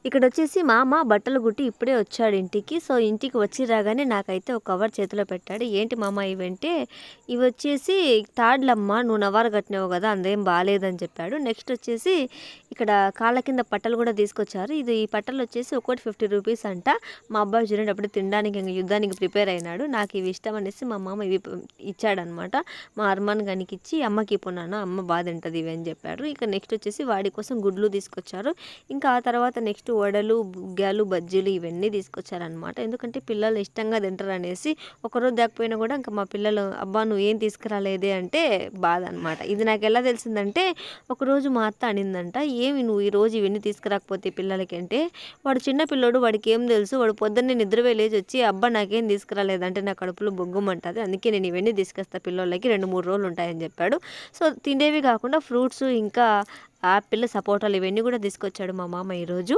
ఇక్కడొచ్చేసి మామ బట్టలు గుట్టి ఇప్పుడే వచ్చాడు ఇంటికి. సో, ఇంటికి వచ్చి రాగానే నాకైతే ఒక కవర్ చేతిలో పెట్టాడు. ఏంటి మామ ఇవంటే, ఇవొచ్చేసి తాడ్లమ్మ నువ్వు నవారు కట్టినావు కదా! అందేం బాలేదని చెప్పాడు. నెక్స్ట్ వచ్చేసి ఇక్కడ కాళ్ళ కింద పట్టలు కూడా తీసుకొచ్చారు. ఈ పట్టలొచ్చేసి ఒక్కోటి 50 రూపీస్ అంట. మా అబ్బాయి చూడండి అప్పుడే తినడానికి ఇంక యుద్ధానికి ప్రిపేర్ అయినాడు. నాకు ఇవి ఇష్టం అనేసి మా మామ ఇవి ఇచ్చాడనమాట. మా అర్మాన్ గానికి ఇచ్చి అమ్మకి ఇవ్వు నాన్న అమ్మ బా తింటది ఇవి అని చెప్పాడు. ఇక నెక్స్ట్ వచ్చేసి వాడి కోసం గుడ్లు తీసుకొచ్చారు. ఇంకా ఆ తర్వాత నెక్స్ట్ వడలు, బుగ్గాలు, బజ్జీలు ఇవన్నీ తీసుకొచ్చారనమాట. ఎందుకంటే పిల్లలు ఇష్టంగా తింటారనేసి. ఒకరోజు దాకపోయినా కూడా ఇంకా మా పిల్లలు అబ్బా నువ్వేం తీసుకురాలేదే అంటే బాధ అనమాట. ఇది నాకు ఎలా తెలిసిందంటే ఒకరోజు మా అత్త అనిందంట, ఏమి నువ్వు ఈరోజు ఇవన్నీ తీసుకురాకపోతే పిల్లలకి అంటే, వాడు చిన్న పిల్లోడు వాడికి ఏం తెలుసు, వాడు పొద్దున్నే నిద్రపోయి లేచి వచ్చి అబ్బా నాకేం తీసుకురాలేదంటే నా కడుపులో బొగ్గుమంటుంది, అందుకే నేను ఇవన్నీ తీసుకొస్తా పిల్లోళ్ళకి 2-3 రోజులు ఉంటాయని చెప్పాడు. సో తినేవి కాకుండా ఫ్రూట్స్ ఇంకా యాపిల్, సపోటాలు ఇవన్నీ కూడా తీసుకొచ్చాడు మా మామ ఈరోజు.